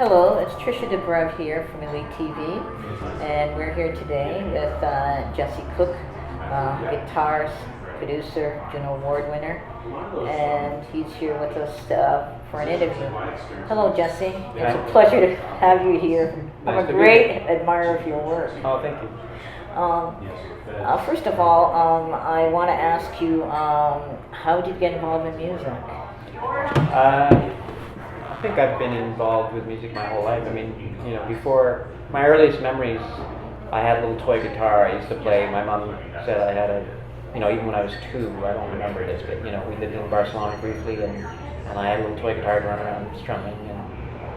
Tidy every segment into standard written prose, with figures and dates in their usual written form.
Hello, it's Tricia Dobrev here from Elite TV, and we're here today with Jesse Cook, guitarist, producer, Juno Award winner, and he's here with us for an interview. Hello, Jesse. It's a pleasure to have you here. I'm a great admirer of your work. Oh, thank you. First of all, I want to ask you, how did you get involved in music? I think I've been involved with music my whole life. I mean, before my earliest memories, I had a little toy guitar I used to play. My mom said I had even when I was 2, I don't remember this, but we lived in Barcelona briefly, and I had a little toy guitar to run around strumming.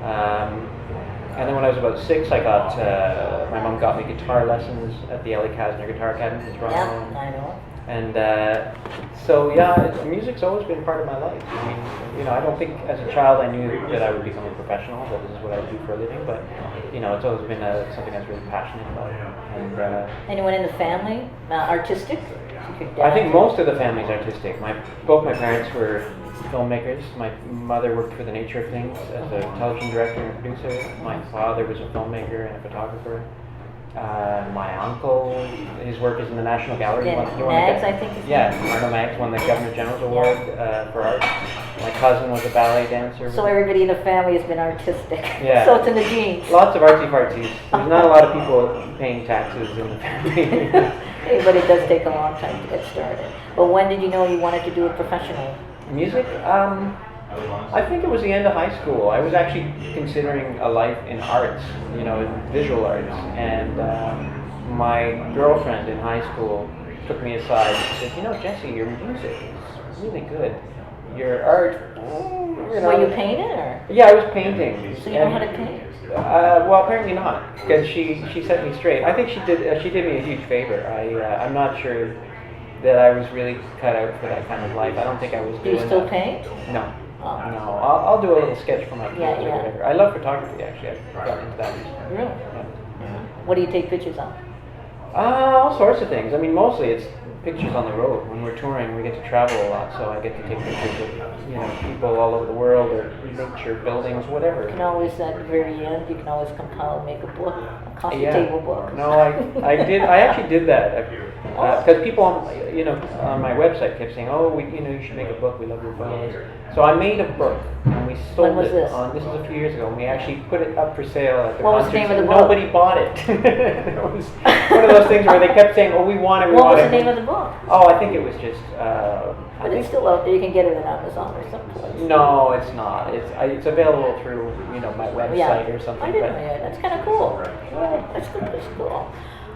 And then when I was about 6, my mom got me guitar lessons at the Ellie Kasner Guitar Academy in Toronto. Yeah, I know. And music's always been part of my life. I mean, I don't think as a child I knew that I would become a professional, that this is what I do for a living, but, it's always been something I was really passionate about. And anyone in the family, artistic? I think most of the family's artistic. Both my parents were filmmakers. My mother worked for The Nature of Things as a television director and producer. My father was a filmmaker and a photographer. My uncle, his work is in the National Gallery. Mags, I think. Arno Mags won the Governor General's Award for art. My cousin was a ballet dancer. So everybody in the family has been artistic. Yeah. So it's in the genes. Lots of artsy-fartsies. There's not a lot of people paying taxes in the family. But it does take a long time to get started. But when did you know you wanted to do it professionally? Music? I think it was the end of high school. I was actually considering a life in arts, in visual arts. And my girlfriend in high school took me aside and said, Jesse, your music is really good. Your art, Were you painting or? Yeah, I was painting. So you know how to paint? Well, apparently not, because she set me straight. I think she did me a huge favor. I'm not sure that I was really cut out for that kind of life. I don't think I was doing that. Do you still paint? No. Oh. No, I'll do a little sketch for my kids or whatever. I love photography, actually. I've gotten into that recently. Really? Yeah. What do you take pictures of? All sorts of things. I mean, mostly it's pictures on the road. When we're touring, we get to travel a lot, so I get to take pictures of people all over the world, or nature, buildings, whatever. You can always, at the very end, you can always compile and make a book, a coffee table book. No, I actually did that. Because people on my website kept saying, you should make a book, we love your photos. So I made a book, and we sold it. This is a few years ago, and we actually put it up for sale at the What was the name of the book? Nobody bought it. It was one of those things where they kept saying, we want it, we What want it. was the name of the book? Oh, I think it was just... But it's still out there, you can get it on Amazon or something. No, it's not. It's available through, my website or something. I didn't know that. That's kind of cool. That's good. That's cool.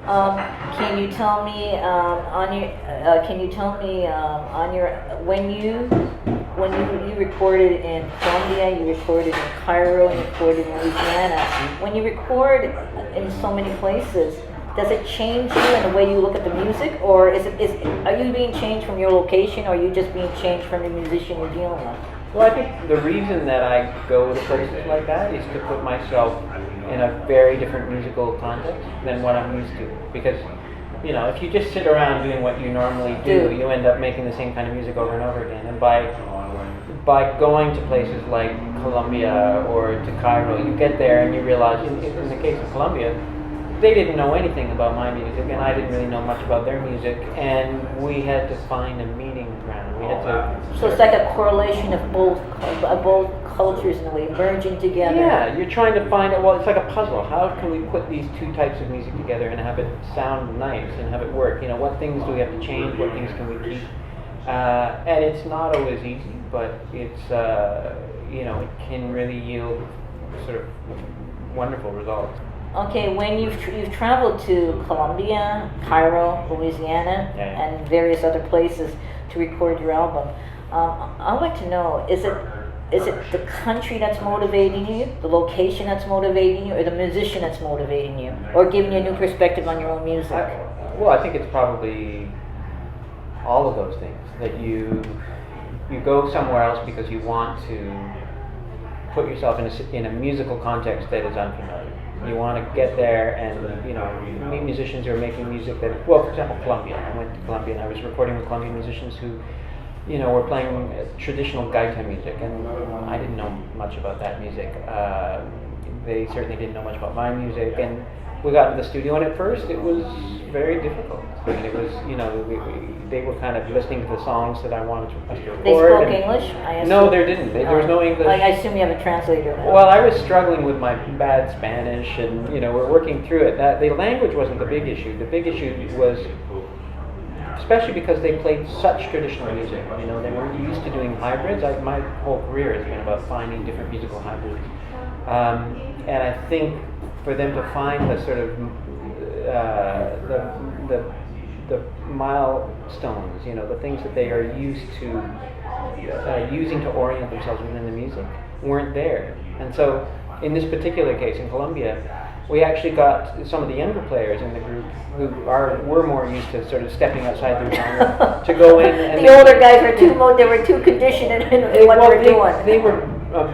Can you tell me when you recorded in Colombia, you recorded in Cairo, you recorded in Louisiana. When you record in so many places, does it change you in the way you look at the music, or are you being changed from your location, or are you just being changed from the musician you're dealing with? Well, I think the reason that I go to places like that is to put myself in a very different musical context than what I'm used to. Because, if you just sit around doing what you normally do, you end up making the same kind of music over and over again. And by going to places like Colombia or to Cairo, you get there and you realize, in the case of Colombia, they didn't know anything about my music, and I didn't really know much about their music, and we had to find a meeting ground. We had to. So it's like a correlation of both cultures in a way merging together. Yeah, you're trying to find it. Well, it's like a puzzle. How can we put these two types of music together and have it sound nice and have it work? What things do we have to change? What things can we keep? And it's not always easy, but it's it can really yield sort of wonderful results. Okay, when you've traveled to Colombia, Cairo, Louisiana, and various other places to record your album, I'd like to know, is it the country that's motivating you, the location that's motivating you, or the musician that's motivating you, or giving you a new perspective on your own music? I think it's probably all of those things. That you go somewhere else because you want to put yourself in a musical context that is unfamiliar. You want to get there and meet musicians who are making music that, for example, Colombia. I went to Colombia and I was recording with Colombian musicians who, were playing traditional gaita music, and I didn't know much about that music. They certainly didn't know much about my music, and we got into the studio, and at first it was very difficult. I mean, it was, they were kind of listening to the songs that I wanted us to record. They spoke English? I assume? No, there didn't. There was no English. I assume you have a translator now. Well, I was struggling with my bad Spanish, and we're working through it. The language wasn't the big issue. The big issue was, especially because they played such traditional music. They weren't used to doing hybrids. My whole career has been about finding different musical hybrids, and I think for them to find the sort of the milestones, the things that they are used to using to orient themselves within the music, weren't there. And so, in this particular case, in Colombia, we actually got some of the younger players in the group who were more used to sort of stepping outside their genre to go in. And the older guys were too conditioned in what they were doing. They were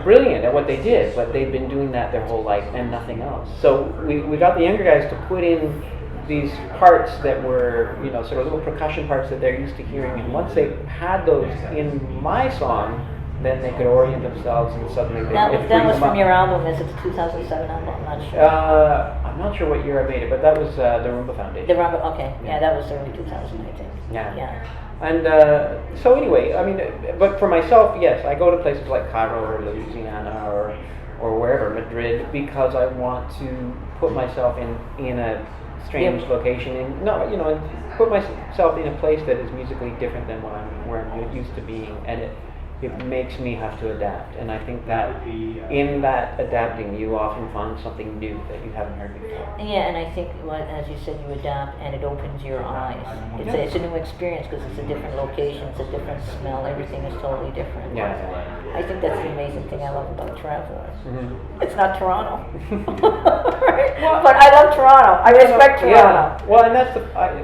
brilliant at what they did, but they'd been doing that their whole life and nothing else. So we got the younger guys to put in these parts that were, sort of little percussion parts that they're used to hearing. And once they had those in my song, then they could orient themselves, and suddenly that was from your album. Is it the 2007 album? I'm not sure. I'm not sure what year I made it, but that was the Rumba Foundation. The Rumba, okay. Yeah, that was early 2000, I think. Yeah. And so anyway, I mean, but for myself, yes, I go to places like Cairo or Louisiana or wherever, Madrid, because I want to put myself in a strange location, and put myself in a place that is musically different than where I'm used to being, and it makes me have to adapt. And I think that in that adapting, you often find something new that you haven't heard before. Yeah, and I think, as you said, you adapt, and it opens your eyes. It's a new experience because it's a different location, it's a different smell, everything is totally different. Yeah. I think that's the amazing thing I love about travel. Mm-hmm. It's not Toronto. Right? But I love Toronto. I respect Toronto. Yeah. Well, and that's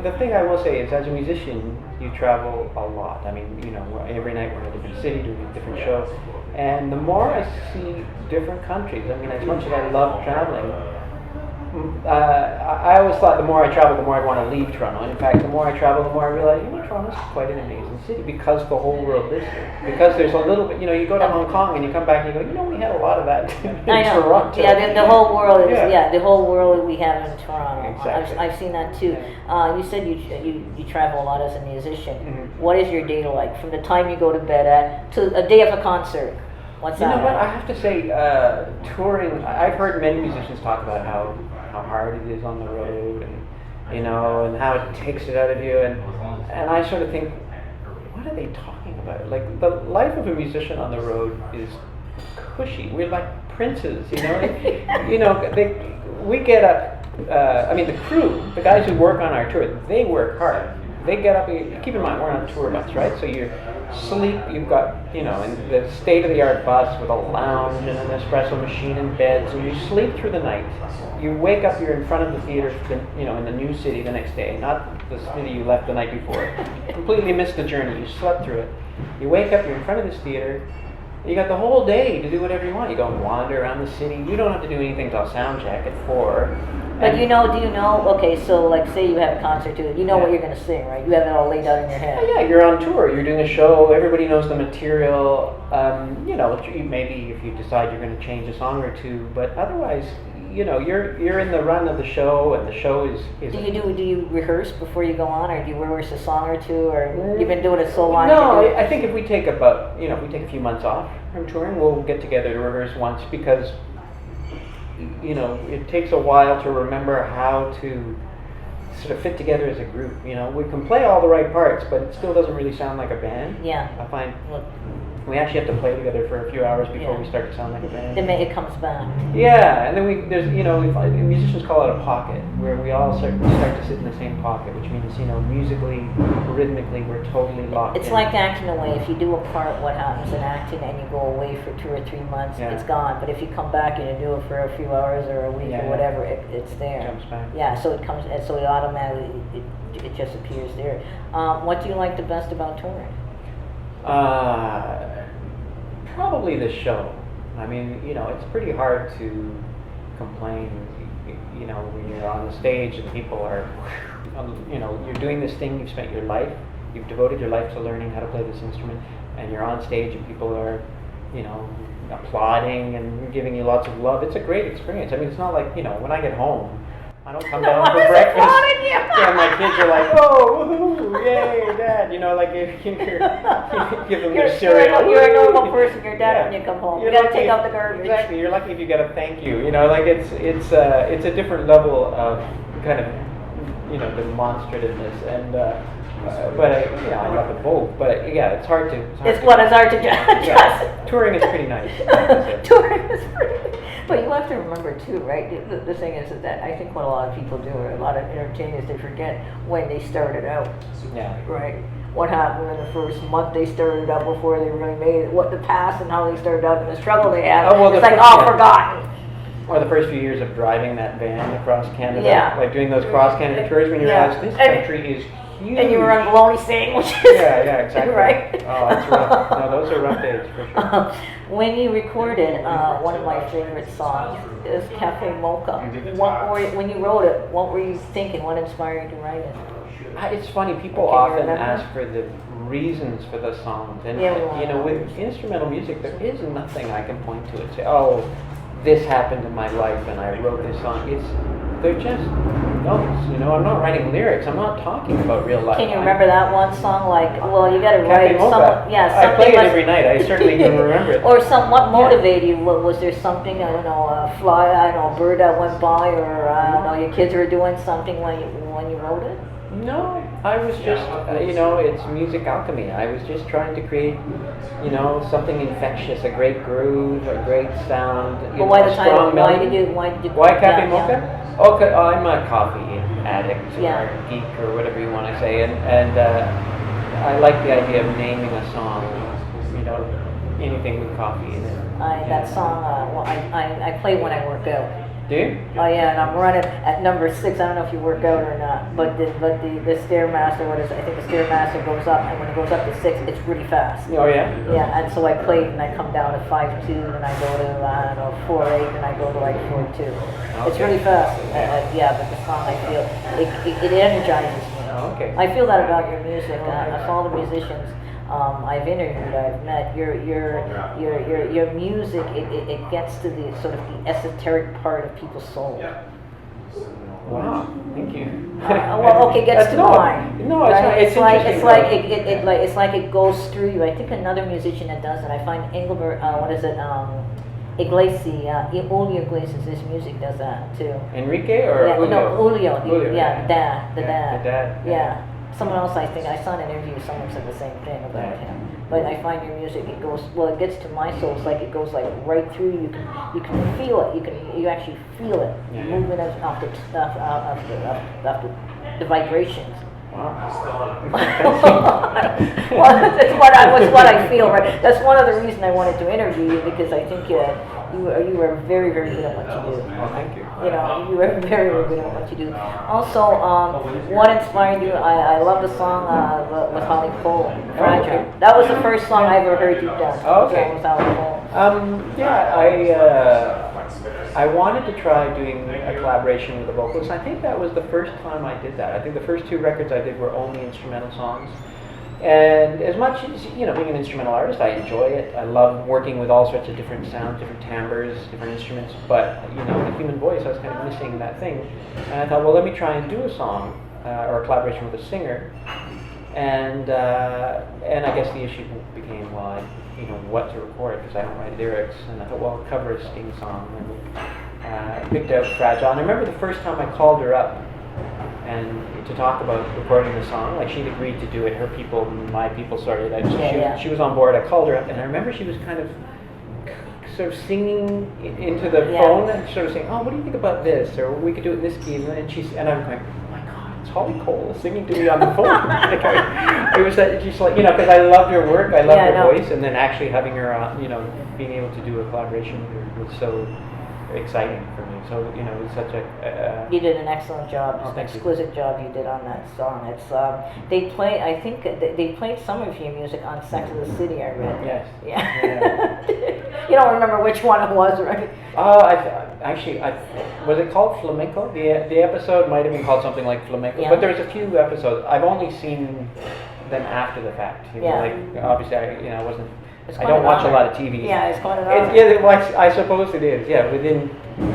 the thing I will say is, as a musician, you travel a lot. I mean, every night we're in a different city, doing a different show. And the more I see different countries, I mean, as much as I love traveling, I always thought the more I travel, the more I want to leave Toronto. And in fact, the more I travel, the more I realize, Toronto's quite an amazing city because the whole world is here. Because there's a little bit, you go to Hong Kong and you come back and you go, we had a lot of that in Toronto. Yeah, the whole world is, the whole world we have in Toronto. Exactly. I've seen that too. You said you travel a lot as a musician. Mm-hmm. What is your day like from the time you go to bed to a day of a concert? What's that? You know what, I have to say, touring, I've heard many musicians talk about how hard it is on the road, and and how it takes it out of you, and I sort of think, what are they talking about? Like, the life of a musician on the road is cushy. We're like princes, we get up, the crew, the guys who work on our tour, they work hard. They get up, keep in mind, we're on a tour bus, right? So you sleep, you've got, in the state-of-the-art bus with a lounge and an espresso machine and beds, and you sleep through the night. You wake up, you're in front of the theater, in the new city the next day, not the city you left the night before. Completely missed the journey, you slept through it. You wake up, you're in front of this theater, you got the whole day to do whatever you want. You go and wander around the city. You don't have to do anything till sound check at 4. But do you know, okay, so like say you have a concert too, what you're going to sing, right? You have it all laid out in your head. Yeah, you're on tour, you're doing a show, everybody knows the material. Maybe if you decide you're going to change a song or two, but otherwise, you're in the run of the show, and the show is Do you rehearse before you go on, or do you rehearse a song or two, or you've been doing it so long? No, I think if we take if we take a few months off from touring, we'll get together to rehearse once, because it takes a while to remember how to sort of fit together as a group. We can play all the right parts, but it still doesn't really sound like a band. Yeah. I find we actually have to play together for a few hours before we start to sound like a band. Then it comes back. Yeah, and then we find, musicians call it a pocket, where we all start to sit in the same pocket, which means, musically, rhythmically, we're totally locked in. It's like acting away. If you do a part, what happens in acting, and you go away for 2 or 3 months, it's gone. But if you come back and you do it for a few hours or a week or whatever, it's there. It comes back. Yeah, so it comes, so it automatically, it just appears there. What do you like the best about touring? Probably the show. I mean, it's pretty hard to complain, when you're on the stage and people are, you're doing this thing, you've spent your life, you've devoted your life to learning how to play this instrument, and you're on stage and people are, applauding and giving you lots of love. It's a great experience. I mean, it's not like, when I get home, I don't come No down one for is breakfast applauding you. and my kids are like, oh, woohoo, yay, Dad. Like if you give them their cereal. You're a normal person. You're dad when you come home. You gotta take out the garbage. Exactly. You're lucky if you get a thank you. Like it's a different level of kind of demonstrativeness and. But I love it both. But it's hard to. It's hard to judge. Yeah, touring is pretty nice. Touring is pretty. But you have to remember too, right? The thing is that I think what a lot of people do, or a lot of entertainers, they forget when they started out. Yeah. Right. What happened in the first month they started out before they really made it? What the past and how they started out and the struggle they had. Oh, well, it's forgotten. Or the first few years of driving that van across Canada, Yeah. Doing those cross Canada tours when you realize this country is huge. And you were on bologna sandwiches. Yeah, exactly. Right? Oh, that's rough. No, those are rough days for sure. When you recorded, one of my favorite songs is Cafe Mocha. When you wrote it, what were you thinking? What inspired you to write it? It's funny, people Can you often remember? ask for the reasons for the songs. And, Yeah, with instrumental music, there is nothing I can point to and say, oh, this happened in my life and I wrote this song. They're just notes, I'm not writing lyrics. I'm not talking about real life. Can you remember that one song? You got to write something. I play it every night. I certainly can remember it. Or what motivated you? Was there something, I don't know, a bird that went by, or I don't know, your kids were doing something when you wrote it? No, I was just, it's music alchemy. I was just trying to create, something infectious, a great groove, a great sound. But why the title? Why did you? Why Cafe Mocha? Okay, I'm a coffee addict or geek or whatever you want to say, and I like the idea of naming a song, anything with coffee in it. That song, I play when I work out. Do you? Oh yeah, and I'm running at number 6. I don't know if you work out or not, but the Stairmaster, I think the Stairmaster goes up, and when it goes up to 6, it's really fast. Oh yeah? Yeah, and so I play and I come down to 5.2, and I go to 4.8, and I go to 4.2. Okay. It's really fast. But the song, I feel it energizes me. Oh, okay. I feel that about your music. I follow the musicians. I've interviewed, I've met. Your music. It gets to the sort of the esoteric part of people's soul. Wow, thank you. Gets to mine. No, it's not. It's like it goes through you. I think another musician that does it. I find Engelbert. Julio Iglesias, his music does that too. Enrique or Julio? Julio. The dad. The dad. Yeah. Someone else, I think, I saw an interview, someone said the same thing about him. But I find your music, it gets to my soul. It's like it goes right through you. You can feel it. You actually feel it. Yeah. Movement off the vibrations. Wow. That's what I feel. Right. That's one of the reasons I wanted to interview you, because I think you are very, very good at what you do. Oh, thank you. You are very, very good at what you do. Also, what inspired you? I love the song with Holly Cole, Fragile. Okay. That was the first song I ever heard you done. Oh, okay. That was Holly Cole. I wanted to try doing a collaboration with a vocalist. I think that was the first time I did that. I think the first 2 records I did were only instrumental songs. And as much as, being an instrumental artist, I enjoy it. I love working with all sorts of different sounds, different timbres, different instruments. But, the human voice, I was kind of missing that thing. And I thought, well, let me try and do a song or a collaboration with a singer. And I guess the issue became, what to record, because I don't write lyrics. And I thought, well, I'll cover a Sting song. And picked out Fragile. And I remember the first time I called her up and to talk about recording the song, she'd agreed to do it. Her people, my people started. She was on board. I called her up, and I remember she was kind of sort of singing into the phone and sort of saying, "Oh, what do you think about this?" Or we could do it in this key. And I'm going, "Oh my God, it's Holly Cole singing to me on the phone." It was just because I loved her work, I loved her voice, and then actually having her, being able to do a collaboration was so exciting for me. So it was such a. You did an excellent job. Oh, It's an exquisite job you did on that song. It's I think they played some of your music on Sex of the City. I read. Yes. Yeah. You don't remember which one it was, right? Was it called Flamenco? The episode might have been called something like Flamenco, but there's a few episodes. I've only seen them after the fact. Obviously, I wasn't I don't watch a lot of TV. Yeah, it's quite an honor. I suppose it is. Yeah, within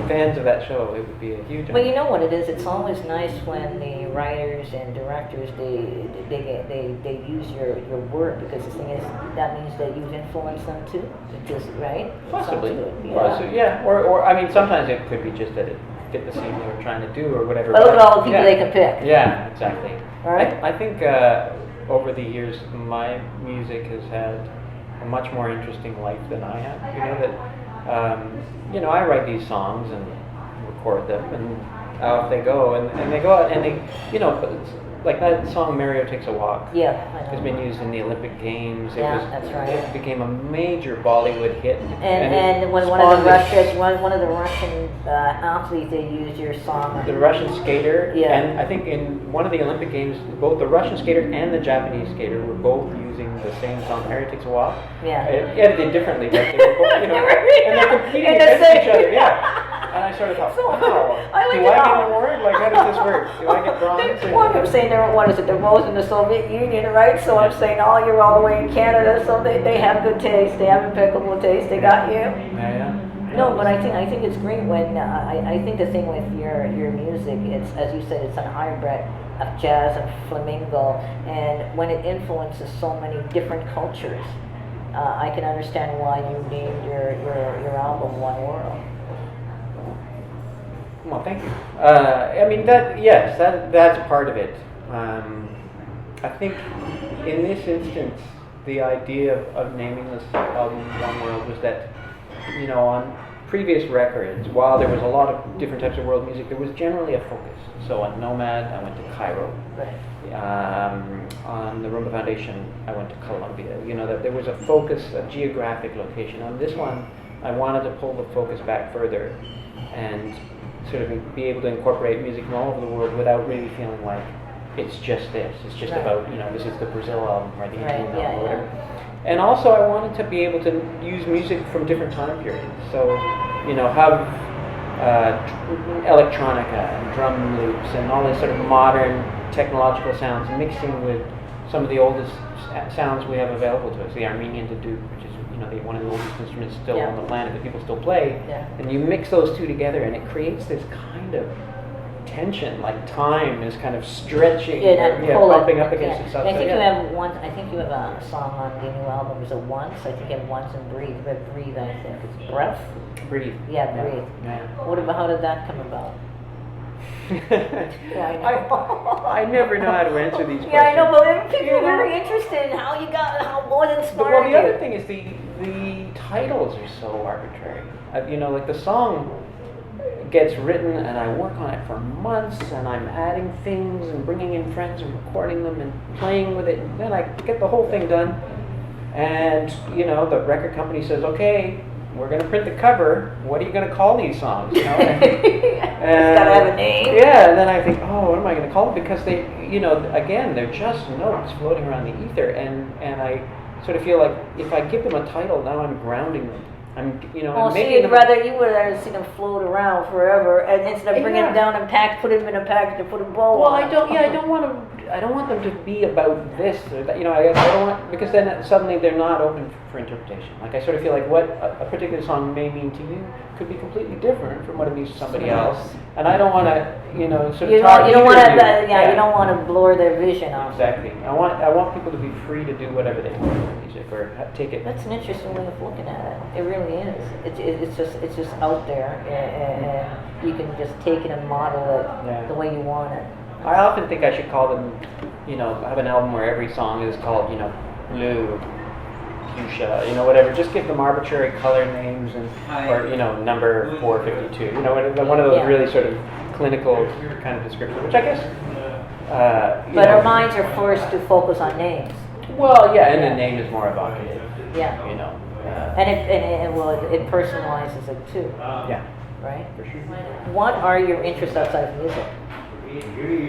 fans of that show, it would be a huge. Well, you know what it is. It's always nice when the writers and directors they use your work, because the thing is that means that you've influenced them too. Just right? Possibly. Yeah. Yeah. Or I mean, sometimes it could be just that it fit the scene they were trying to do or whatever. But look at all the people they can pick. Yeah, exactly. All right. I think over the years, my music has had a much more interesting life than I have. You know that, I write these songs and record them, and out they go, and they go out, and they, it's like that song "Mario Takes a Walk." Yeah, I know. Has been used in the Olympic Games. That's right. It became a major Bollywood hit. And when one of the Russian athletes, they used your song. The Russian skater, Yeah. and I think in one of the Olympic Games, both the Russian skater and the Japanese skater were both using the same song, "Mario Takes a Walk." Yeah. Edited differently, but they were both, and they're competing against each other. Yeah. And I sort of thought, wow, do I get an award? Like, how does this work? Do I get bronze? Well, I'm saying they're both in the Soviet Union, right? So I'm saying, you're all the way in Canada, so they have good taste, they have impeccable taste, they got you. Yeah. No, but I think it's great when I think the thing with your music, it's, as you said, it's a hybrid of jazz and flamenco, and when it influences so many different cultures, I can understand why you named your album One World. Well, thank you. I mean, that's part of it. I think in this instance, the idea of naming this album One World was that, on previous records, while there was a lot of different types of world music, there was generally a focus. So on Nomad, I went to Cairo. Right. On the Rumba Foundation, I went to Colombia. That there was a focus, a geographic location. On this one, I wanted to pull the focus back further and sort of be able to incorporate music from all over the world without really feeling like it's just this. It's just about, this is the Brazil album or the Indian album or whatever. And also I wanted to be able to use music from different time periods. So, have electronica and drum loops and all this sort of modern technological sounds mixing with some of the oldest sounds we have available to us, the Armenian duduk, which is one of the oldest instruments still on the planet that people still play, and you mix those two together, and it creates this kind of tension, like time is kind of stretching, bumping up against itself. I think you have a song on the new album. Is it Once? I think you have Once and Breathe. But Breathe, I think it's Breath. Breathe. Yeah, Breathe. Yeah. How did that come about? I never know how to answer these questions. Yeah, I know, but people are very interested in how what inspired Well, the you. other thing is the titles are so arbitrary. Like the song gets written and I work on it for months and I'm adding things and bringing in friends and recording them and playing with it, and then I get the whole thing done, and the record company says, okay, we're going to print the cover. What are you going to call these songs? It's got to have a name. Yeah, and then I think, what am I going to call them? Because they, again, they're just notes floating around the ether, and I sort of feel like if I give them a title, now I'm grounding them. I'm making you them. would rather see them float around forever, and instead of bringing them down and put them in a package and put a bow on. I don't want them to be about this or that. I don't want, because then suddenly they're not open for interpretation. Like I sort of feel like what a particular song may mean to you could be completely different from what it means to somebody else, and I don't want to, sort of you don't want to blur their vision off. Exactly. I want people to be free to do whatever they want with music or take it. That's an interesting way of looking at it. It really is. It's just out there, and you can just take it and model it the way you want it. I often think I should call them, have an album where every song is called, Blue, Fuchsia, whatever. Just give them arbitrary color names or number 452. One of those really sort of clinical kind of descriptions, which I guess. But our minds are forced to focus on names. Well, and the name is more evocative. Yeah. And it personalizes it too. Yeah. Right. For sure. What are your interests outside of music?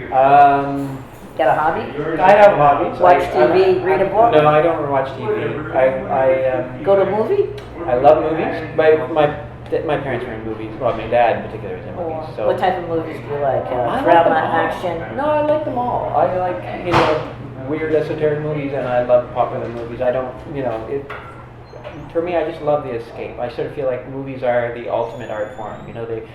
Got a hobby? I have hobbies. Watch TV, read a book? No, I don't watch TV. I go to a movie? I love movies. My parents were in movies. Well, my dad in particular was in movies. So what type of movies do you like? Drama, action? No, I like them all. I like weird esoteric movies, and I love popular movies. I don't for me, I just love the escape. I sort of feel like movies are the ultimate art form. You know, they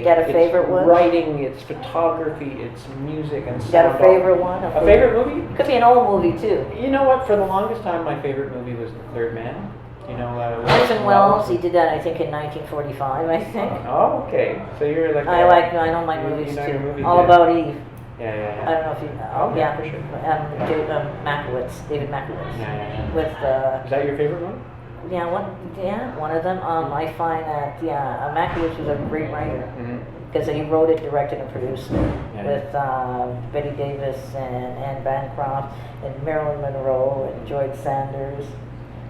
Got a it's favorite one? writing, it's photography, it's music and sound. Got a favorite one? A favorite movie? Could be an old movie too. You know what? For the longest time, my favorite movie was The Third Man. You know, Orson Welles. He did that, I think, in 1945. I think. Oh, okay. So you're like. I don't like you movies know too. your movies, All yeah. About Eve. Yeah. I don't know if you know. Oh, yeah, for sure. David Makowitz. Yeah. With Is that your favorite one? one of them. I find that Makowitz was a great writer Mm-hmm. because he wrote it, directed, and produced it Yeah. with Betty Davis and Anne Bancroft and Marilyn Monroe and George Sanders.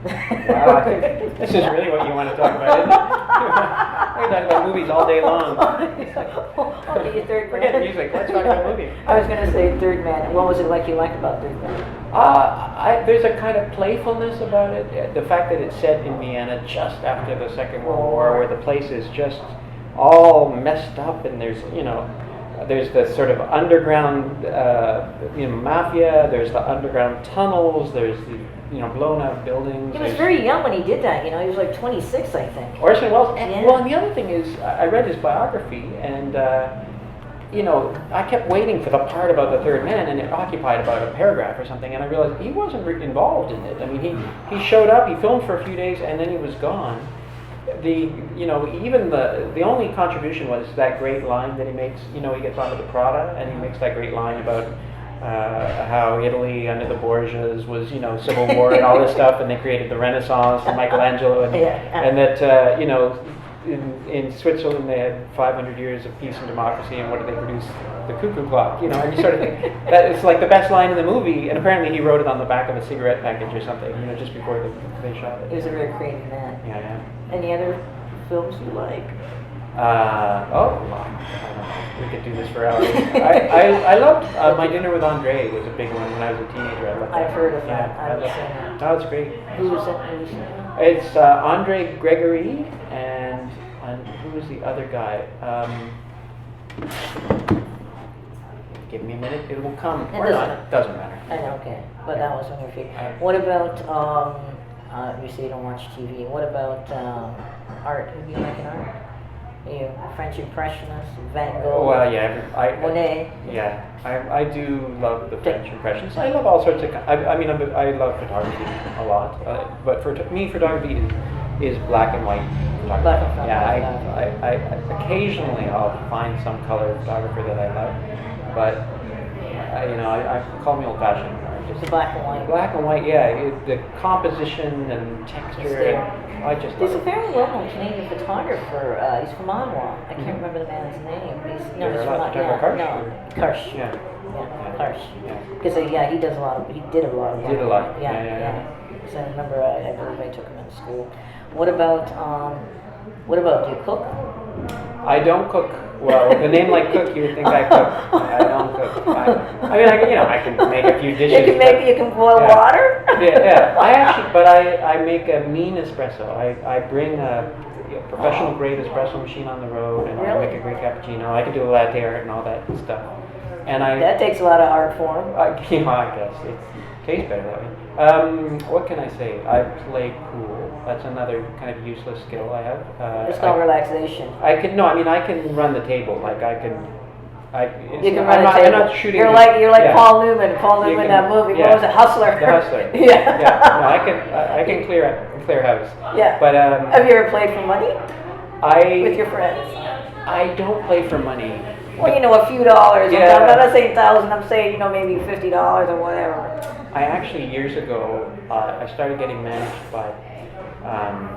Wow, I think this is really what you want to talk about, isn't it? We can talk about movies all day long. Okay, Third Forget Man. music. Let's talk about movies. I was going to say Third Man. What was it like you liked about Third Man? There's a kind of playfulness about it. The fact that it's set in Vienna just after the Second World War, where the place is just all messed up, and there's the sort of underground mafia. There's the underground tunnels. There's the blown out buildings. He was very young when he did that. He was like 26, I think. Orson Welles. Yeah. Well, and the other thing is, I read his biography, and I kept waiting for the part about the Third Man, and it occupied about a paragraph or something, and I realized he wasn't involved in it. I mean, he showed up, he filmed for a few days, and then he was gone. Even the only contribution was that great line that he makes. He gets onto the Prada, and he makes that great line about how Italy under the Borgias was, civil war and all this stuff, and they created the Renaissance and Michelangelo, and that, in Switzerland they had 500 years of peace and democracy, and what did they produce? The cuckoo clock, and you sort of think that it's like the best line in the movie, and apparently he wrote it on the back of a cigarette package or something, just before they shot it. He was a very creative man. Yeah. Any other films you like? I don't know. We could do this for hours. I loved My Dinner with Andre. Was a big one when I was a teenager. I loved that. I've heard of Yeah, that. I haven't seen it. Oh, it's great. Who's it? It's Andre Gregory and who was the other guy? Give me a minute. It will come. Or not. Doesn't matter. I know. Okay, but that was one of your favorite. What about you say you don't watch TV. What about art? Who do you like in art? Are you French Impressionists, Van Gogh? Well, yeah, Monet. Yeah, I do love the French Impressionists. I love all sorts of. I love photography a lot, but for me, photography is black and white photography. Black and white. Yeah, I occasionally I'll find some color photographer that I love, but I call me old-fashioned. The black and white. Black and white, yeah. The composition and texture. There's a very well-known Canadian photographer. He's from Ottawa. I can't remember the man's name. He's from Karsh. Yeah. Karsh. Because he does a lot of. He did a lot of. He did a lot. Yeah. Because I remember, I believe I took him in school. What about do you cook? I don't cook. Well, with a name like Cook, you would think I cook. I don't cook. I can make a few dishes. You can boil water? Yeah. I make a mean espresso. I bring a professional grade espresso machine on the road, and I make a great cappuccino. I can do a latte art and all that stuff. And that takes a lot of art form. I guess it tastes better that way. What can I say? I play pool. That's another kind of useless skill I have. It's called relaxation. I can run the table. Like I can. You can run a table. I'm not shooting. You're like Paul Newman. Paul Newman, that movie. Yeah. What was it? Hustler. The Hustler. Yeah. No, I can clear house. Yeah. But have you ever played for money? With your friends? I don't play for money. Well, a few dollars. Yeah. I'm not saying $1,000. I'm saying maybe $50 or whatever. I actually years ago I started getting managed by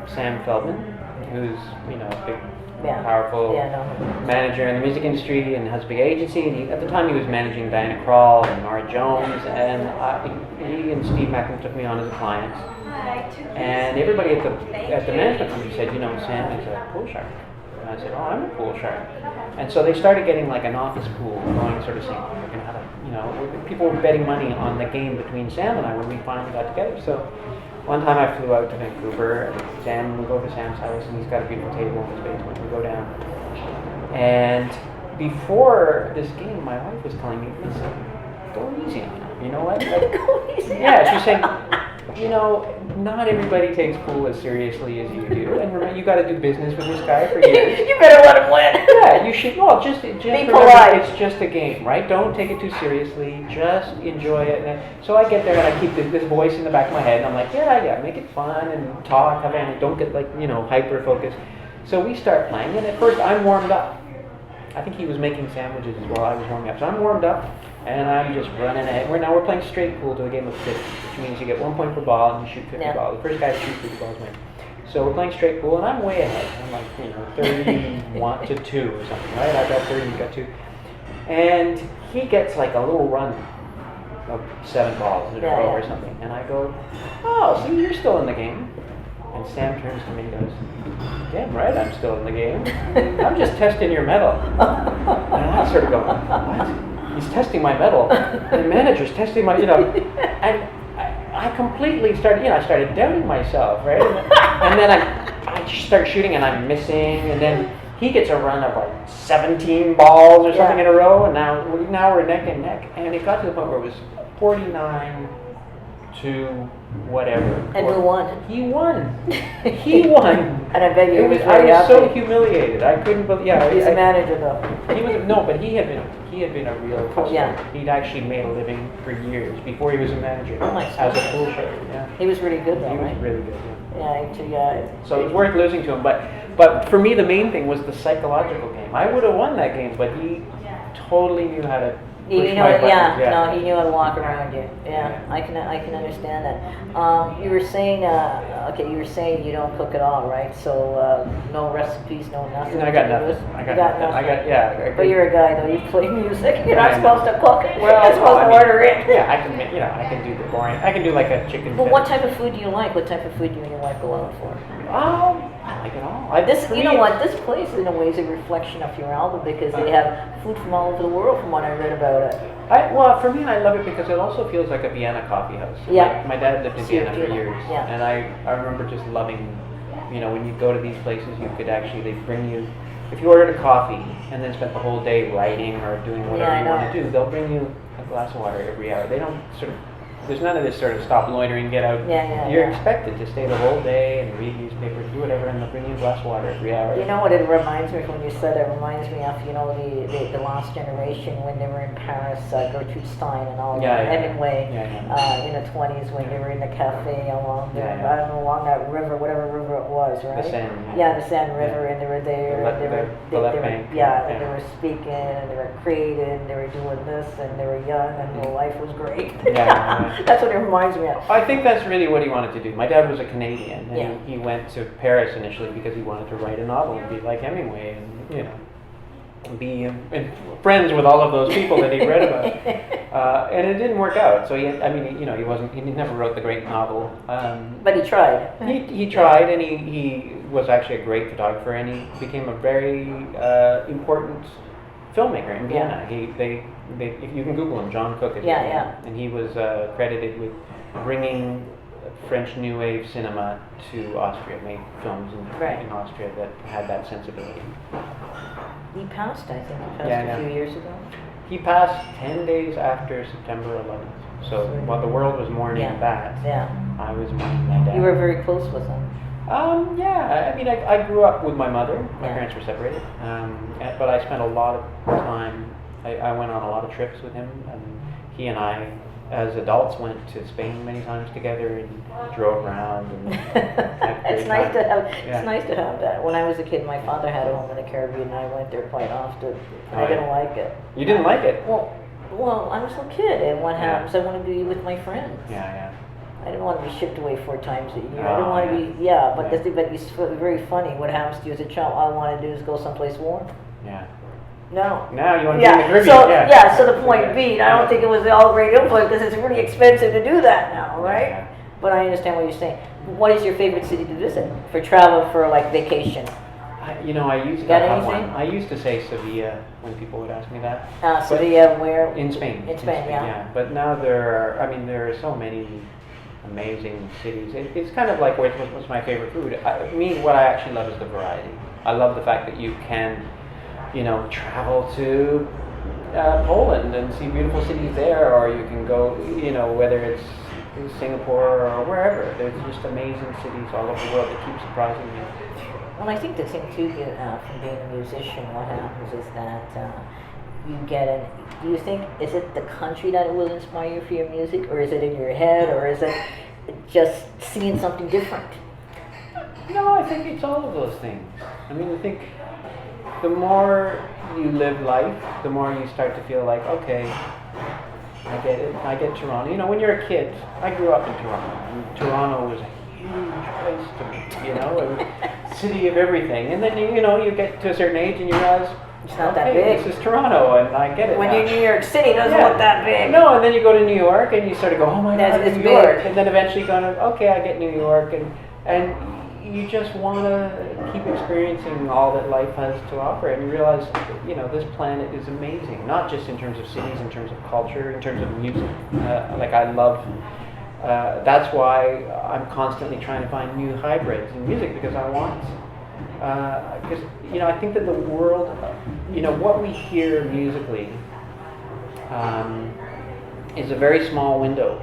Sam Feldman, who's a big. Powerful manager in the music industry and has a big agency. And at the time, he was managing Diana Krall and Nora Jones, and he and Steve Macklin took me on as a client. And everybody at the management company said, Sam is a pool shark. And I said, oh, I'm a pool shark. And so they started getting like an office pool going, sort of saying, we're going to have people were betting money on the game between Sam and I when we finally got together. So. One time I flew out to Vancouver, and we go to Sam's house, and he's got a beautiful table in his basement. We go down, and before this game, my wife was telling me, "Listen, go easy on him. You know what? Like, go easy." Yeah, she's saying, you know, not everybody takes pool as seriously as you do, and remember, you got to do business with this guy for years. You better let him win. Yeah, you should. Well, just remember, polite. it's just a game, right? Don't take it too seriously. Just enjoy it. So I get there and I keep this voice in the back of my head, and I'm like, yeah, make it fun and talk, have and don't get like hyper focused. So we start playing, and at first I'm warmed up. I think he was making sandwiches as well. I was warming up, so I'm warmed up. And I'm just running ahead. We're playing straight pool to a game of 50, which means you get 1 point per ball and you shoot 50 balls. The first guy to shoot 50 balls wins. So we're playing straight pool, and I'm way ahead. I'm like 31 to 2 or something, right? I've got 30, you've got 2. And he gets like a little run of 7 balls in a row or something. And I go, oh, see, you're still in the game. And Sam turns to me and goes, damn right, I'm still in the game. I'm just testing your mettle. And I sort of go, what? He's testing my mettle. The manager's testing my, and I completely started, I started doubting myself, right? And then I just start shooting and I'm missing, and then he gets a run of like 17 balls or something in a row, and now we're neck and neck, and it got to the point where it was 49 to whatever. And who won? He won. He won. And I bet you I was so humiliated. I couldn't believe. Yeah, he's a manager though. He was but he had been a real customer. Yeah. He'd actually made a living for years before he was a manager. Oh my as a pool player. Yeah. He was really good though. He was right? really good. Yeah. So it was worth losing to him, but for me the main thing was the psychological game. I would have won that game, but he totally knew how to. No, he knew how to walk around you. Yeah. I can understand that. You were saying you don't cook at all, right? So no recipes, no nothing. I got nothing. But you're a guy though. You play music. You're not supposed to cook. Well, you're supposed to order it. Yeah, I can do the boring. I can do like a chicken. But what type of food do you like? What type of food do you and your wife go out for? I like it all. This place in a way is a reflection of your album because they have food from all over the world from what I read about it. For me, I love it because it also feels like a Vienna coffee house. Yeah. My dad lived in Vienna for years, yeah. and I remember just loving, when you go to these places, they bring you, if you ordered a coffee and then spent the whole day writing or doing whatever you want to do, they'll bring you a glass of water every hour. They don't there's none of this sort of stop loitering, get out. You're expected to stay the whole day and read newspapers, do whatever, and they'll bring you a glass of water every hour. You know what it reminds me of when you said it? Reminds me of, the Lost Generation when they were in Paris, Gertrude Stein and all that, Hemingway, in the 20s when they were in the cafe along there, I don't know, along that river, whatever river it was, right? The Seine. Yeah, the Seine River, and they were there, and they were speaking, and they were creating, and they were doing this, and they were young, and their life was great. That's what it reminds me of. I think that's really what he wanted to do. My dad was a Canadian, and he went to Paris initially because he wanted to write a novel and be like Hemingway, and be friends with all of those people that he read about. And it didn't work out. So he never wrote the great novel. But he tried. He tried, and he was actually a great photographer, and he became a very important filmmaker in Vienna. If you can Google him, John Cook is his name. And he was credited with bringing French New Wave cinema to Austria, made films in Austria that had that sensibility. He passed, I think, a few years ago. He passed 10 days after September 11th. So while the world was mourning that, I was mourning my dad. You were very close with him. I grew up with my mother. My parents were separated. But I spent a lot of time, I went on a lot of trips with him, and he and I, as adults, went to Spain many times together and drove around. And it's nice to have that. When I was a kid, my father had a home in the Caribbean, and I went there quite often. I didn't like it. You didn't like it? Well, I was a kid, and what happens? I want to be with my friends. I didn't want to be shipped away 4 times a year. I didn't want to be, but it's very funny. What happens to you as a child? All I want to do is go someplace warm. No. Now you want to be in the Caribbean. So the point being, I don't think it was all great influence because it's really expensive to do that now, right? But I understand what you're saying. What is your favorite city to visit for travel, for like vacation? I used to have one. I used to say Sevilla when people would ask me that. Sevilla, where? In Spain. In Spain, yeah. But now there are so many amazing cities. It's kind of like what's my favorite food. What I actually love is the variety. I love the fact that you can, travel to Poland and see beautiful cities there, or you can go, whether it's Singapore or wherever. There's just amazing cities all over the world that keep surprising me. Well, I think the thing too, from being a musician, what happens is that you get an. Do you think is it the country that will inspire you for your music, or is it in your head, or is it just seeing something different? No, I think it's all of those things. I mean, I think the more you live life, the more you start to feel like, okay, I get it. I get Toronto. You know, when you're a kid, I grew up in Toronto. And Toronto was a huge place to me. You know, it was city of everything. And then you get to a certain age and you realize it's not okay, that big. This is Toronto, and I get it. When now. you're in New York City, it doesn't look that big. No, and then you go to New York and you sort of go, oh my God, It's New big. York, and then eventually going, okay, I get New York, and you just want to keep experiencing all that life has to offer, and you realize, this planet is amazing, not just in terms of cities, in terms of culture, in terms of music. I love. That's why I'm constantly trying to find new hybrids in music, because I want. Because I think that the world, what we hear musically, is a very small window.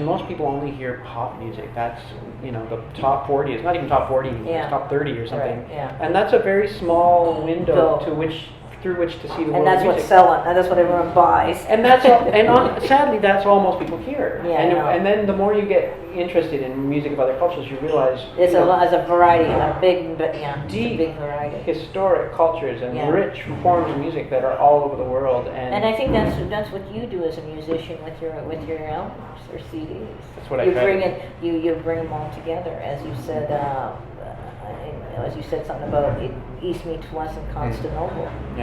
Most people only hear pop music. That's the top 40. It's not even top 40. It's top 30 or something. Right, yeah. And that's a very small window through which to see the world. And that's of music. what's selling. And that's what everyone buys. And that's sadly that's all most people hear. Yeah, and then the more you get interested in music of other cultures, you realize It's a variety, a big, deep, big variety. Historic cultures and rich forms of music that are all over the world. And I think that's what you do as a musician with your albums or CDs. That's what I try to do. You bring them all together, as you said. Something about East meets West and Constantinople in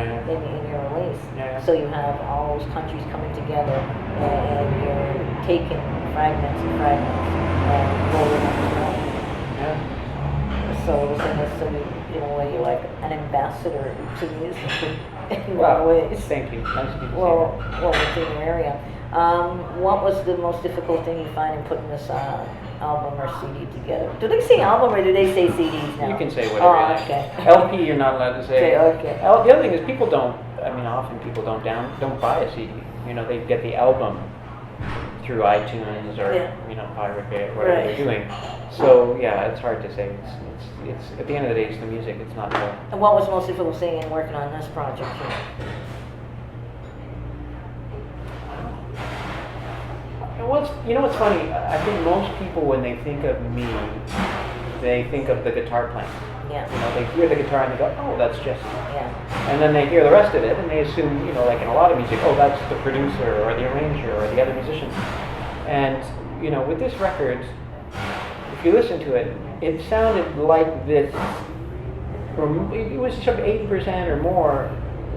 your release. So you have all those countries coming together, and you're taking fragments and rolling them together. So in a way, you're like an ambassador to music in a lot of ways. Thank you. Nice to be Well, within your area. What was the most difficult thing you find in putting this album or CD together? Do they say album or do they say CDs now? You can say whatever you like. Okay. LP you're not allowed to say. Okay. The other thing is people don't, often people don't buy a CD. They get the album through iTunes or, Pirate Bay or whatever they're doing. So, it's hard to say. It's at the end of the day, it's the music, it's not the... And what was the most difficult thing in working on this project here? What's funny? I think most people, when they think of me, they think of the guitar playing. Yeah. They hear the guitar and they go, oh, that's Jesse. Yeah. And then they hear the rest of it and they assume, like in a lot of music, oh, that's the producer or the arranger or the other musician. And, with this record, if you listen to it, it sounded like this, it was sort of 80% or more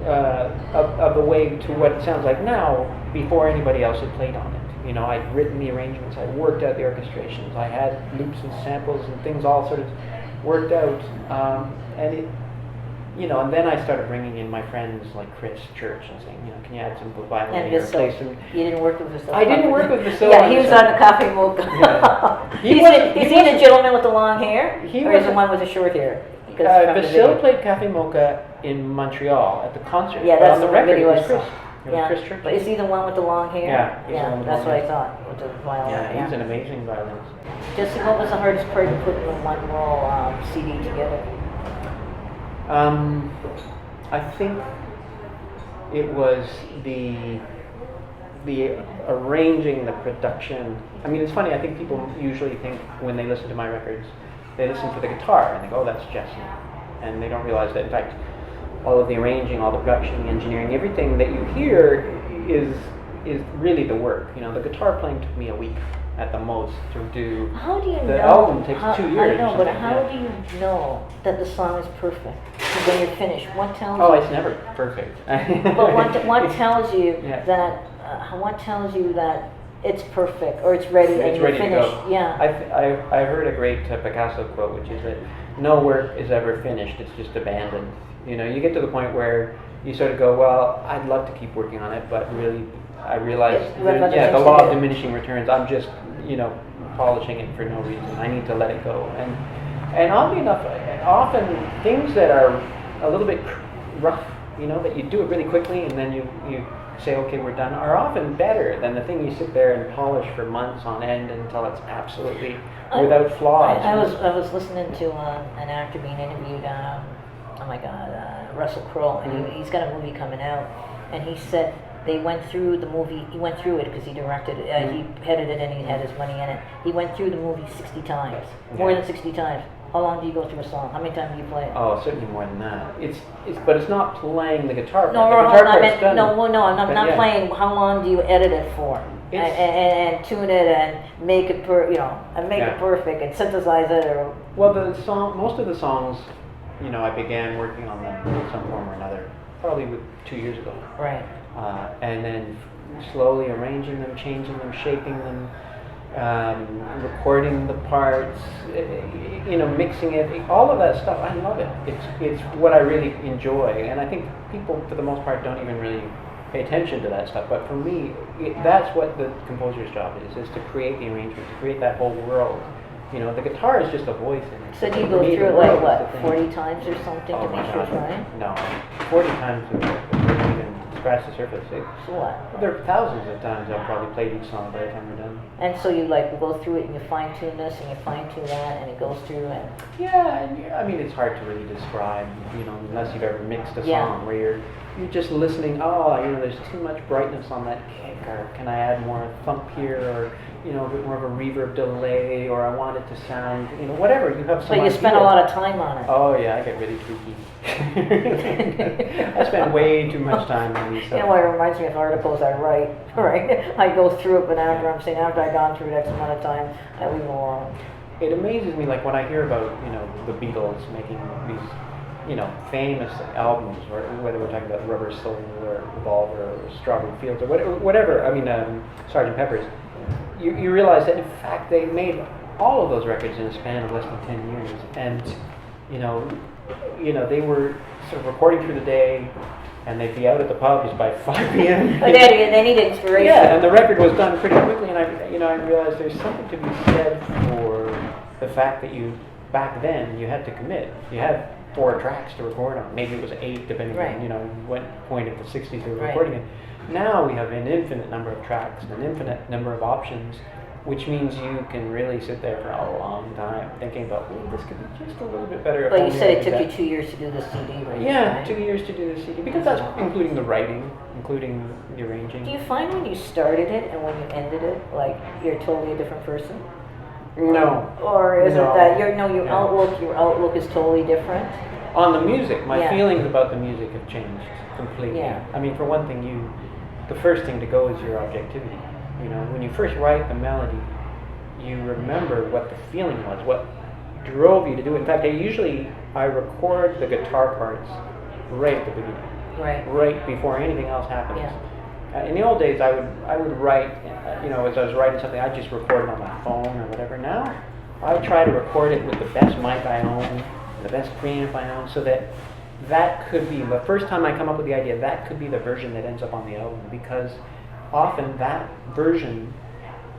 of the way to what it sounds like now before anybody else had played on it. I'd written the arrangements, I'd worked out the orchestrations, I had loops and samples and things all sort of worked out. And it, and then I started bringing in my friends like Chris Church and saying, can you add some violin And or play some... You didn't work with Vasil? I didn't work with Vasil. Yeah, he was on the Coffee Mocha. Yeah. He's the gentleman with the long hair? He or is the one with the short hair? Vasil played Cafe Mocha in Montreal at the concert. Yeah, that's on the the record. video It was I Chris. saw. It was Chris Church. But is he the one with the long hair? Yeah, he's the one with the that's long what hair. I thought, with the violin. Yeah, he's an amazing violinist. Jesse, what was the hardest part to put in one roll CD together? I think it was the arranging, the production. It's funny, I think people usually think when they listen to my records, they listen for the guitar and they go, oh, that's Jesse. And they don't realize that, in fact, all of the arranging, all the production, the engineering, everything that you hear is really the work. The guitar playing took me a week at the most to do. How do you know? The album takes 2 years. I know, but how do you know that the song is perfect? When you're finished, what tells you? Oh, it's never perfect. But what tells you Yeah. that? What tells you that it's perfect or it's ready and you're ready finished? to go. Yeah. I heard a great Picasso quote, which is that no work is ever finished; it's just abandoned. You get to the point where you sort of go, well, I'd love to keep working on it, but really, I realize, the law of diminishing returns. I'm just, polishing it for no reason. I need to let it go. And oddly enough, often things that are a little bit rough, that you do it really quickly, and then you say, okay, we're done, are often better than the thing you sit there and polish for months on end until it's absolutely without flaws. I was listening to an actor being interviewed. Oh my God, Russell Crowe, and he's got a movie coming out, and he said they went through the movie. He went through it because he directed it. He headed it, and he had his money in it. He went through the movie 60 times, more than 60 times. How long do you go through a song? How many times do you play it? Oh, certainly more than that. But it's not playing the guitar part. No, The guitar part's done. I'm not yeah. playing. How long do you edit it for? And tune it and make it it perfect and synthesize it or. Well, most of the songs, I began working on them in some form or another, probably 2 years ago. Right. And then slowly arranging them, changing them, shaping them, recording the parts, mixing it, all of that stuff. I love it. It's what I really enjoy, and I think people, for the most part, don't even really pay attention to that stuff. But for me, that's what the composer's job is to create the arrangement, to create that whole world. The guitar is just a voice in it. So do you go through it like what, 40 times or something to make sure it's right? No, 40 times would even scratch the surface. So what? There are thousands of times I've probably played each song by the time we're done. And so you go through it and you fine tune this and you fine tune that and it goes through and. Yeah, I mean it's hard to really describe, unless you've ever mixed a song where you're just listening. There's too much brightness on that kick, or can I add more thump here, or a bit more of a reverb delay, or I want it to sound, whatever. You have some. So you spend a lot of time on it. Oh yeah, I get really freaky. I spend way too much time on these. It reminds me of articles I write. Right, I go through it, but after I've gone through it X amount of time, I leave it alone. It amazes me, like when I hear about the Beatles making these famous albums, or whether we're talking about Rubber Soul or Revolver or Strawberry Fields or whatever. Sgt. Pepper's. You realize that in fact they made all of those records in a span of less than 10 years, and they were sort of recording through the day, and they'd be out at the pubs by 5 p.m. But they needed inspiration. Yeah, and the record was done pretty quickly, and I realized there's something to be said for the fact that back then you had to commit. You had 4 tracks to record on. Maybe it was 8, depending on what point of the 60s they were recording it. Now we have an infinite number of tracks, an infinite number of options, which means you can really sit there for a long time thinking about, this could be just a little bit better. But you said it took you 2 years to do the CD, right? Yeah, 2 years to do the CD, because that's including the writing, including the arranging. Do you find when you started it and when you ended it, like you're totally a different person? No. Or is it that your outlook is totally different? On the music, my feelings about the music have changed completely. Yeah. I mean, for one thing, the first thing to go is your objectivity. When you first write the melody, you remember what the feeling was, what drove you to do it. In fact, I record the guitar parts right at the beginning, right before anything else happens. Yeah. In the old days, I would write, as I was writing something, I'd just record it on my phone or whatever. Now, I try to record it with the best mic I own, the best preamp I own, so that could be, the first time I come up with the idea, that could be the version that ends up on the album, because often that version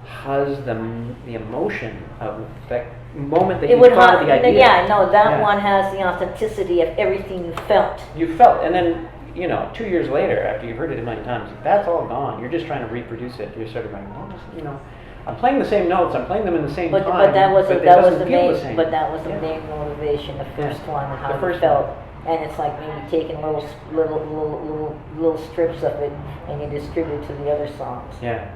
has the emotion of that moment that you thought of the idea. That one has the authenticity of everything you felt. You felt, and then, 2 years later, after you've heard it a million times, that's all gone. You're just trying to reproduce it. You're sort of like, I'm playing the same notes, I'm playing them in the same time. But that was the main motivation, the first one, and how it felt. And it's like maybe taking little strips of it and you distribute to the other songs. Yeah.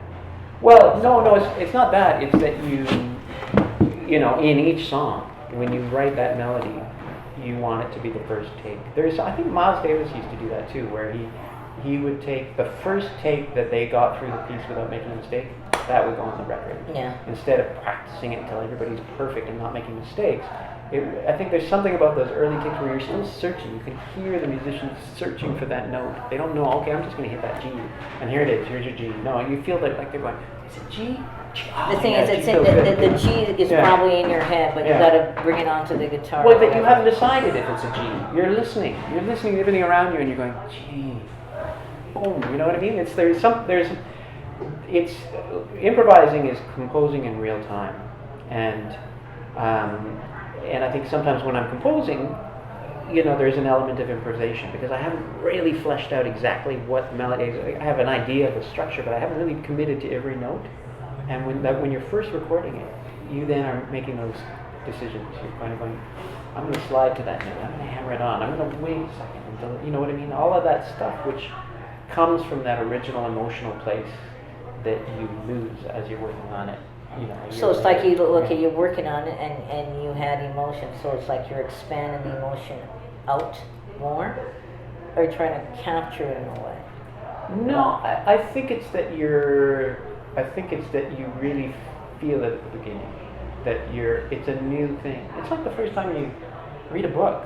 Well, no, it's not that. It's that in each song, when you write that melody, you want it to be the first take. I think Miles Davis used to do that too, where he would take the first take that they got through the piece without making a mistake, that would go on the record. Yeah. Instead of practicing it until everybody's perfect and not making mistakes. I think there's something about those early takes where you're still searching. You can hear the musicians searching for that note. They don't know, okay, I'm just going to hit that G, and here it is, here's your G. No, you feel like they're going, is it G? The thing is, the G is probably in your head, but you got to bring it onto the guitar. Well, but you haven't decided if it's a G. You're listening to everything around you, and you're going, G, boom. You know what I mean? It's improvising is composing in real time, and I think sometimes when I'm composing, there's an element of improvisation because I haven't really fleshed out exactly what melody is. I have an idea of the structure, but I haven't really committed to every note. And when you're first recording it, you then are making those decisions. You're kind of going, I'm going to slide to that note. I'm going to hammer it on. I'm going to wait a second until, you know what I mean? All of that stuff which comes from that original emotional place that you lose as you're working on it. So it's like you're working on it and you had emotion, so it's like you're expanding the emotion out more, or trying to capture it in a way? No, I think it's that you really feel it at the beginning, that it's a new thing. It's like the first time you read a book,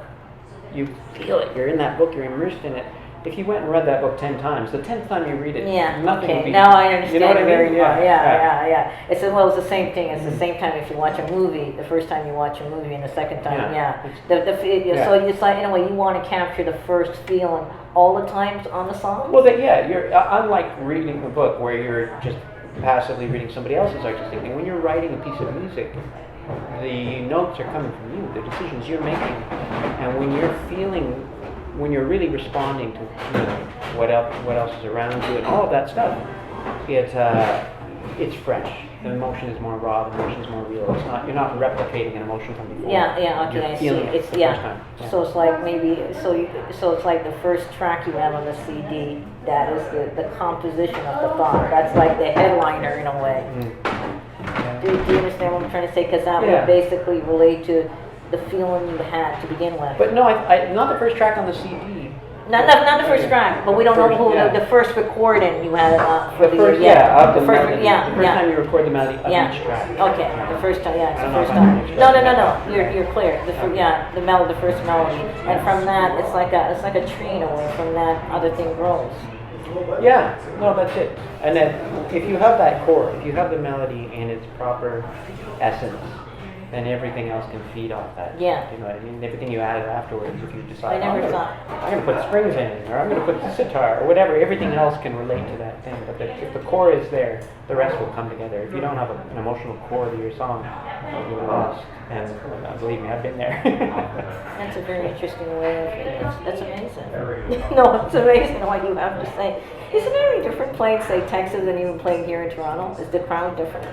you feel it, you're in that book, you're immersed in it. If you went and read that book 10 times, the 10th time you read it, nothing would be... Now I understand. You know what I mean? Very well. Yeah. It's the same thing. It's the same time if you watch a movie, the first time you watch a movie and the second time, So it's like, in a way, you want to capture the first feeling all the times on the song? Well, you're unlike reading a book where you're just passively reading somebody else's artistic thing. When you're writing a piece of music, the notes are coming from you, the decisions you're making, and when you're really responding to what else is around you and all of that stuff, it's fresh. The emotion is more raw. The emotion is more real. You're not replicating an emotion from before. Okay, I see. It's the first time. Yeah. So it's like so it's like the first track you have on the CD. That is the composition of the thought. That's like the headliner in a way. Yeah. Do you understand what I'm trying to say? Because that would basically relate to the feeling you had to begin with. But no, not the first track on the CD. Not the first track, but we don't know who the first recording you had for the first, the first melody. The first time you record the melody of each track. Okay, the first time, it's the first time. No. You're clear. The first melody, and from that, it's like a tree in a way. From that, other thing grows. Yeah, no, that's it. And then if you have that core, if you have the melody in its proper essence, then everything else can feed off that. Yeah. You know what I mean? Everything you added afterwards, if you decide, I'm going to put strings in, or I'm going to put the sitar, or whatever, everything else can relate to that thing. But if the core is there, the rest will come together. If you don't have an emotional core to your song, you're lost. And believe me, I've been there. That's a very interesting way of it. That's amazing. No, it's amazing what you have to say. Isn't it very different playing, say, Texas than even playing here in Toronto? Is the crowd different?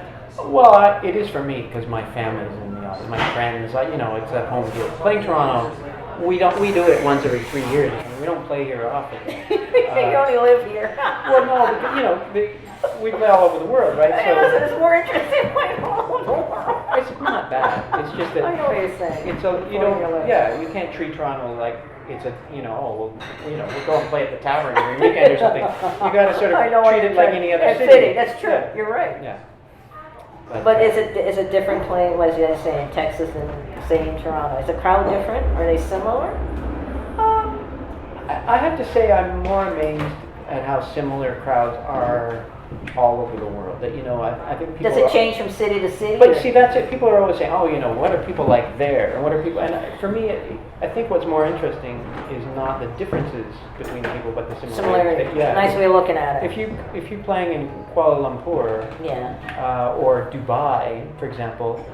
Well, it is for me because my family's in the audience, my friends. It's at home deal. Playing Toronto, we do it once every 3 years. We don't play here often. You only live here. Well, no, we play all over the world, right? So it's more interesting playing all over the world. It's not bad. It's just that I know what you're saying. You can't treat Toronto like it's we'll go and play at the tavern every weekend or something. You got to sort of treat it like any other city. That's true. Yeah. You're right. Yeah. But is it different playing, what you say, in Texas and say in Toronto? Is the crowd different? Are they similar? I have to say I'm more amazed at how similar crowds are all over the world. That I think people. Does it change from city to city? But see, that's it. People are always saying, what are people like there, and what are people? And for me, I think what's more interesting is not the differences between people, but the similarities. Nice way of looking at it. If you're playing in Kuala Lumpur, or Dubai, for example,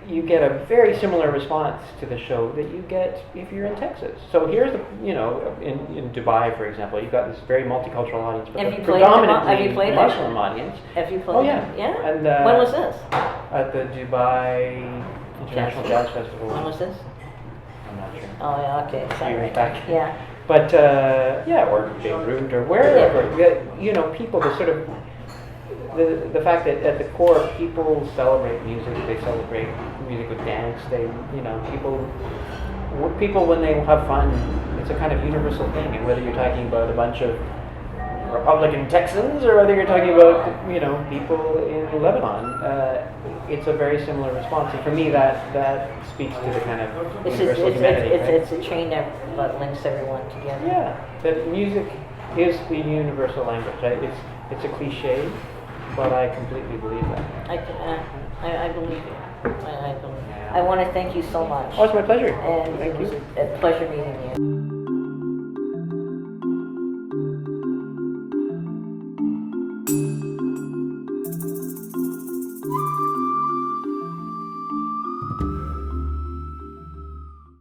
you get a very similar response to the show that you get if you're in Texas. So here's in Dubai, for example, you've got this very multicultural audience, but a predominantly Muslim audience. Have you played? Oh yeah. Yeah. And when was this? At the Dubai International Jazz Festival. When was this? I'm not sure. Oh yeah. Okay. Sorry. Years back. Yeah. But or Beirut or wherever, people, the sort of the fact that at the core people celebrate music, they celebrate music with dance, people when they have fun, it's a kind of universal thing. And whether you're talking about a bunch of Republican Texans or whether you're talking about people in Lebanon, it's a very similar response. And for me, that speaks to the kind of universal humanity. It's a chain that links everyone together. Yeah, that music is the universal language. It's a cliche, but I completely believe that. I believe you. I believe. I want to thank you so much. Oh, it's my pleasure. And thank you. It was a pleasure meeting you.